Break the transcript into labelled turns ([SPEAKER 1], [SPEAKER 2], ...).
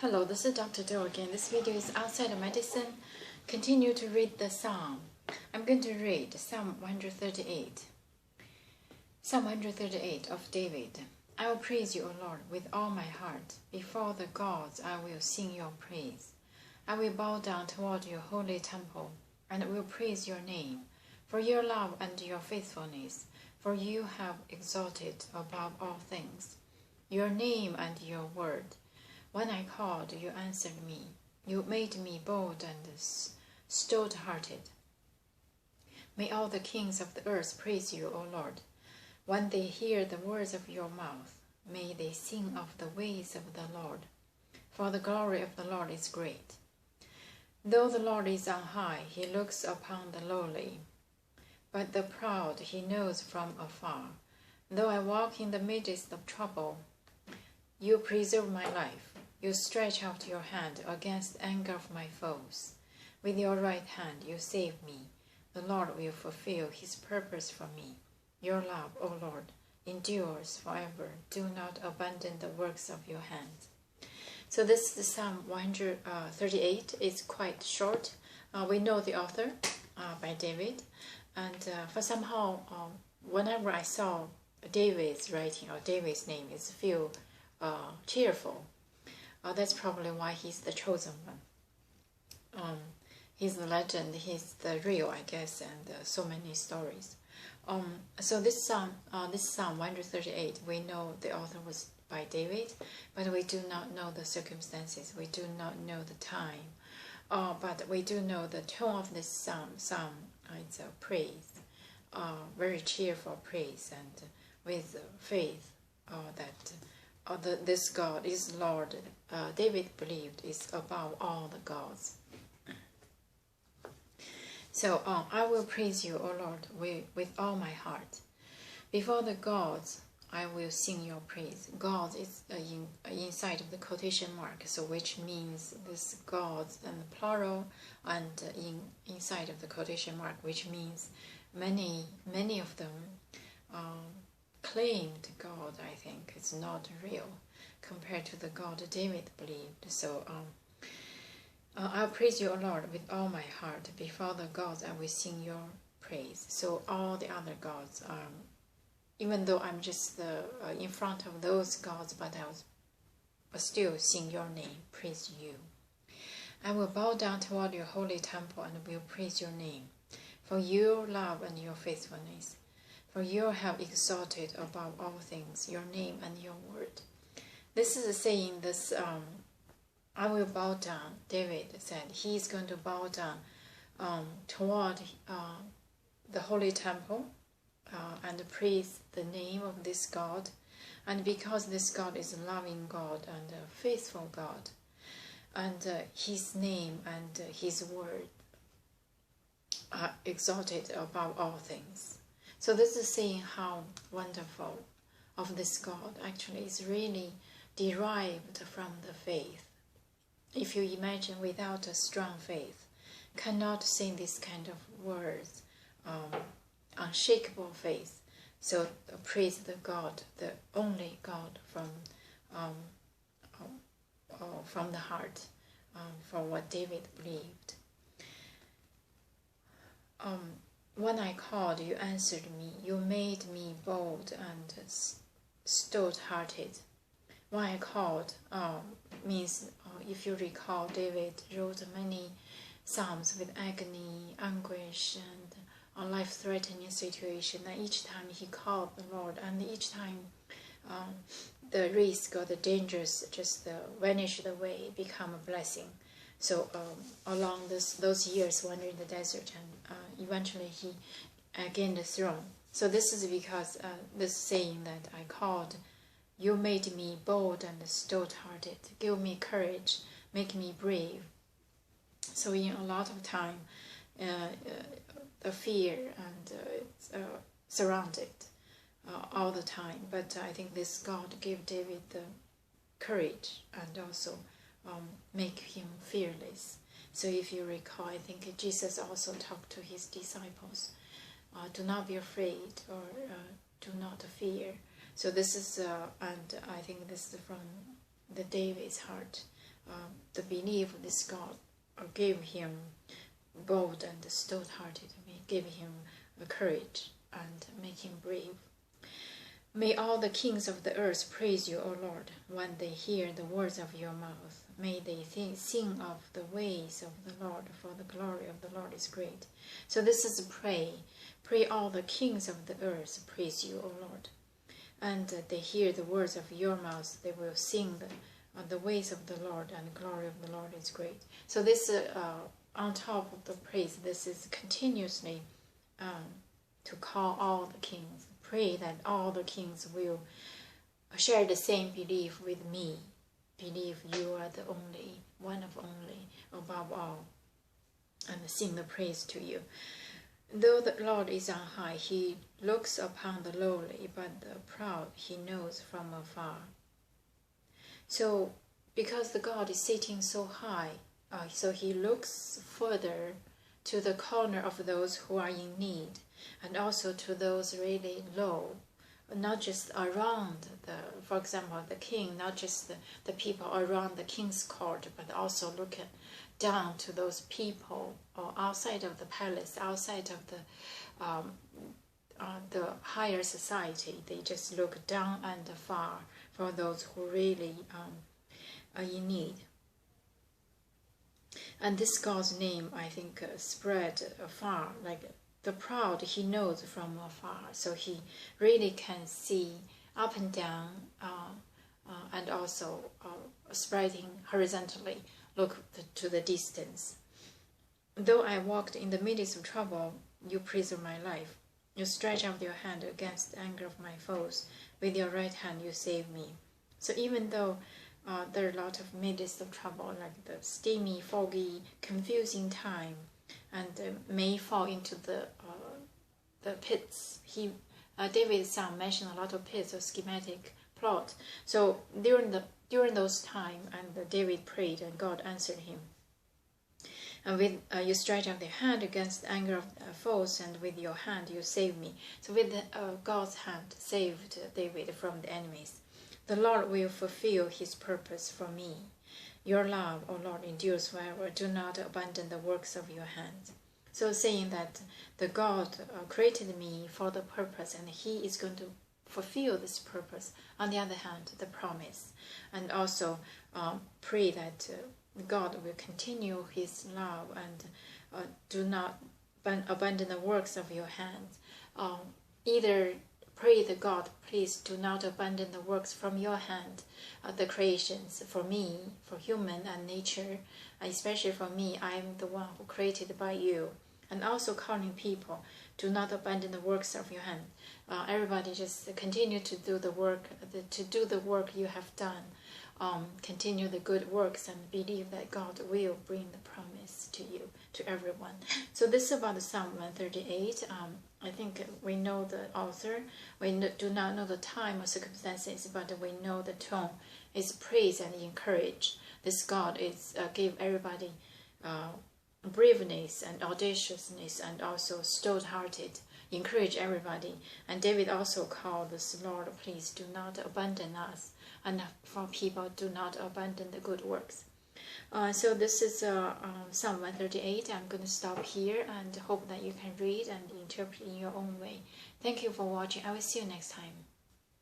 [SPEAKER 1] Hello, this is Dr. Do again. This video is outside of medicine. Continue to read the Psalm. I'm going to read Psalm 138. Psalm 138 of David. I will praise you, O Lord, with all my heart. Before the gods I will sing your praise. I will bow down toward your holy temple, and will praise your name, for your love and your faithfulness, for you have exalted above all things your name and your word. When I called, you answered me. You made me bold and stout-hearted. May all the kings of the earth praise you, O Lord. When they hear the words of your mouth, may they sing of the ways of the Lord. For the glory of the Lord is great. Though the Lord is on high, he looks upon the lowly, but the proud he knows from afar. Though I walk in the midst of trouble, you preserve my life. You stretch out your hand against the anger of my foes. With your right hand you save me. The Lord will fulfill his purpose for me. Your love, O Lord, endures forever. Do not abandon the works of your hands. So this is the Psalm 138. It's quite short. We know the author by David. And for somehow, whenever I saw David's writing or David's name, it's feel cheerful. That's probably why he's the chosen one. He's the legend, he's the real, I guess, and so many stories. So this Psalm 138, we know the author was by David, but we do not know the circumstances. We do not know the time. But we do know the tone of this psalm. It's a praise, very cheerful praise, and with faith that this God is Lord. David believed is above all the gods. So I will praise you, O Lord, with all my heart. Before the gods I will sing your praise. God is inside of the quotation mark, so which means this gods and the plural, and inside of the quotation mark, which means many of them claimed God. I think it's not real compared to the God David believed. So I'll praise you, O Lord, with all my heart. Before the gods I will sing your praise. So all the other gods, even though I'm just in front of those gods, but I will still sing your name, praise you. I will bow down toward your holy temple and will praise your name, for your love and your faithfulness. For you have exalted above all things your name and your word. This is saying this, I will bow down. David said he's going to bow down toward the holy temple and praise the name of this God. And because this God is a loving God and a faithful God, and his name and his word are exalted above all things. So this is saying how wonderful of this God actually is really derived from the faith. If you imagine without a strong faith, cannot say this kind of words, unshakable faith. So praise the God, the only God from the heart, for what David believed. When I called, you answered me. You made me bold and stout-hearted. When I called means, if you recall, David wrote many psalms with agony, anguish, and a life-threatening situation. And each time he called the Lord, and each time the risk or the dangers just vanished away, become a blessing. So along those years wandering the desert, and eventually he gained the throne. So this is because this saying that I called, you made me bold and stout-hearted, give me courage, make me brave. So in a lot of time, the fear and surrounded all the time. But I think this God gave David the courage and also make him fearless. So if you recall, I think Jesus also talked to his disciples, do not be afraid, or do not fear. So this is, and I think this is from the David's heart, the belief of this God gave him bold and stout-hearted, gave him courage and make him brave. May all the kings of the earth praise you, O Lord, when they hear the words of your mouth. May they sing of the ways of the Lord, for the glory of the Lord is great. So this is pray. Pray all the kings of the earth praise you, O Lord. And they hear the words of your mouth, they will sing the ways of the Lord, and the glory of the Lord is great. So this, on top of the praise, this is continuously to call all the kings. Pray that all the kings will share the same belief with me. Believe you are the only, one of only, above all, and sing the praise to you. Though the Lord is on high, he looks upon the lowly, but the proud he knows from afar. So, because the God is sitting so high, so he looks further to the corner of those who are in need, and also to those really low, not just around for example, the king, not just the people around the king's court, but also look down to those people or outside of the palace, outside of the higher society. They just look down and far for those who really are in need. And this God's name, I think, spread far. Like the proud, he knows from afar, so he really can see up and down, and also spreading horizontally. Look to the distance. Though I walked in the midst of trouble, you preserve my life. You stretch out your hand against the anger of my foes. With your right hand you save me. So even though there are a lot of midst of trouble, like the steamy, foggy, confusing time, and may fall into the pits. David's psalm mentioned a lot of pits, a schematic plot. So during those time, and David prayed, and God answered him. And with you stretch out the hand against the anger of foes, and with your hand you save me. So with God's hand saved David from the enemies. The Lord will fulfill his purpose for me. Your love, O Lord, endures forever. Do not abandon the works of your hands. So saying that the God created me for the purpose, and he is going to fulfill this purpose. On the other hand, the promise. And also pray that God will continue his love, and do not abandon the works of your hands. Either pray that God, please do not abandon the works from your hand, the creations, for me, for human and nature, especially for me. I am the one who created by you. And also calling people, do not abandon the works of your hand. Everybody just continue to do the work, you have done. Continue the good works and believe that God will bring the promise to you, to everyone. So this is about Psalm 138. I think we know the author. We do not know the time or circumstances, but we know the tone is praise and encourage. This God is give everybody braveness and audaciousness, and also stout-hearted, encourage everybody. And David also called this, Lord, please do not abandon us, and for people, do not abandon the good works. So this is Psalm 138. I'm going to stop here and hope that you can read and interpret in your own way. Thank you for watching. I will see you next time.